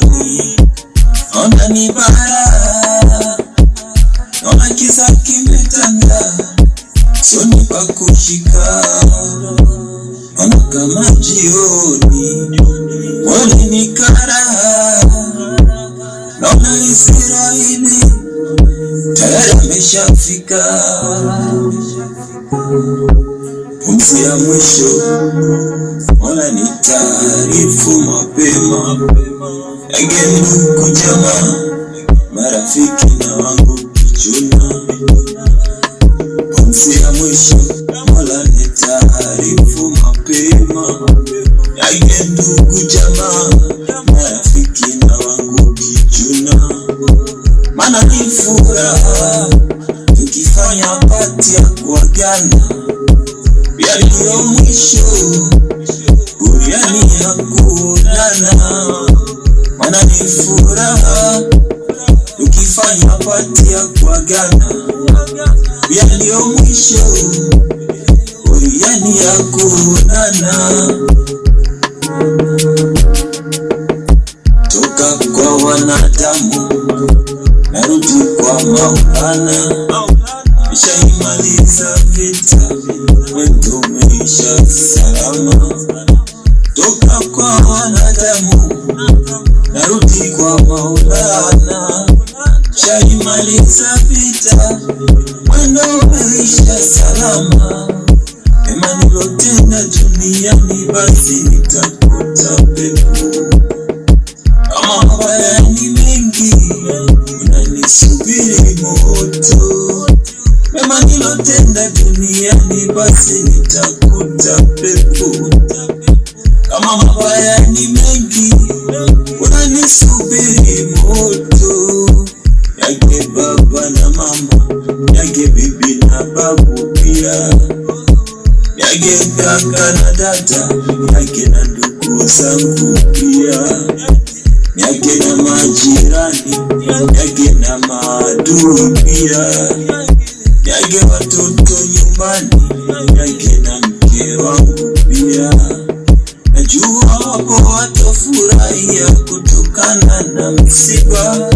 sioni, naona ni bara, naona kiza kimetanda, sioni pa kushika, naona kama jioni, wali ni kara, naona Israeli tayari ameshafika. Pumzi ya mwisho, Mola ni taarifu mapema. Again ndugu jamaa, marafiki na wangu kichuna. Pumzi ya mwisho, Mola ni taarifu mapema. Again ndugu jamaa, marafiki na wangu kichuna. Maana ni furaha tukifanya pati ya kuagana, ndio mwisho buriani ya kuonana. Maana ni furaha tukifanya pati ya kuagana, ndio mwisho buriani ya kuonana. Toka kwa wanadamu narudi kwa Maulana, nishaimaliza vita, mwendo umeisha salama. Toka kwa wanadamu narudi kwa Maulana, nishaimaliza vita, mwendo umeisha salama. Mema nilotenda duniani basi nitakuta pepo, kama mabaya ni mengi unanisubiri moto. Mema nilotenda duniani basi nitakuta pepo, kama mabaya ni mengi unanisubiri moto. Yake baba na mama, yake bibi na babu pia, yake kaka na dada, yake na ndugu zangu pia, yake na majirani, yake na maadui pia, yake watoto nyumbani, yake na mke wangu pia. Najua wapo watafurahia kutokana na msiba,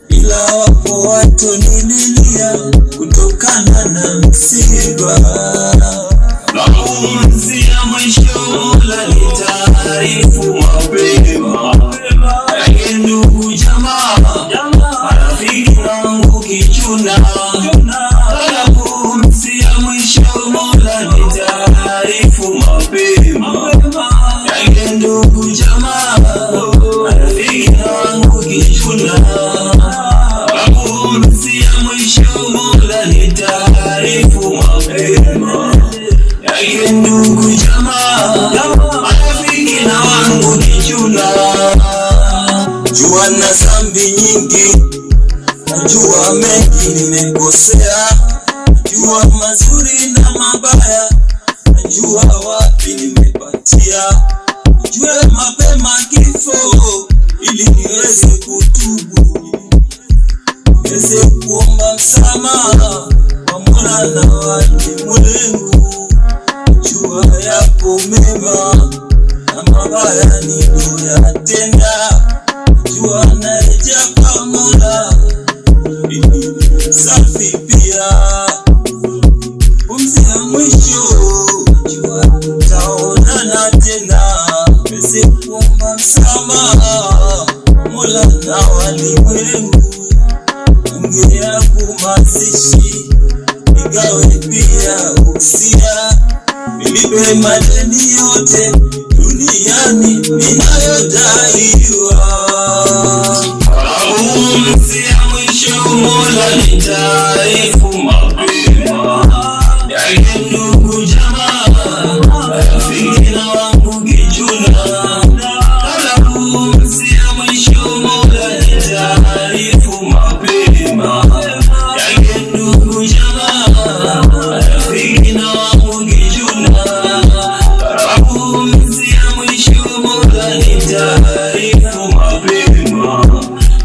ila wapo watonililia kutokana na msiba. Pumzi ya mwisho, Mola ni taarifu mapema. Yake ndugu jamaa, marafiki wangu kichuna. Pumzi ya mwisho, Mola ni taarifu mapema. Yake ndugu jamaa, marafiki wangu kichuna. Pumzi ya mwisho, Mola ni taarifu mapema. Yake ndugu jamaa, marafiki na wangu kichuna. Jua na zambi nyingi, najua mengi nimekosea, najua mazuri na mabaya, najua wapi nimepatia. Nijue mapema kifo ili niweze kutubu, niweze kuomba msamaha kwa Mola na walimwengu. Jua yapo mema na mabaya niliyoyatenda, jua narejea kwa Mola ili safi pia. Pumzi ya mwisho, jua tutaonana tena, niweze kuomba msamaha Mola na walimwengu. Ongea kumazishi, nigawe pia usia, nilipe madeni yote duniani ninayodaiwa. Pumzi ya mwisho, Mola ni taarifu mapema. Yake ndugu jamaa, marafiki na wangu kichuna. Pumzi ya mwisho, Mola ni taarifu mapema. Yake ndugu jamaa, marafiki na wangu kichuna. Pumzi ya mwisho, Mola ni taarifu mapema.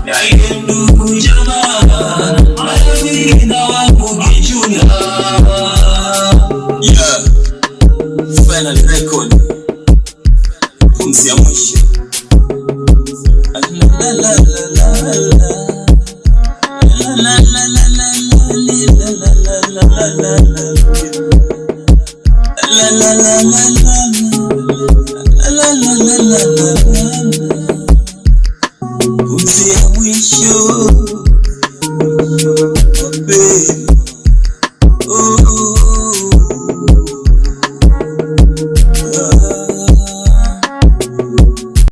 Yake ndugu jamaa, marafiki na wangu kichuna. Yeah, final record. Pumzi ya mwisho. la la la la la la la.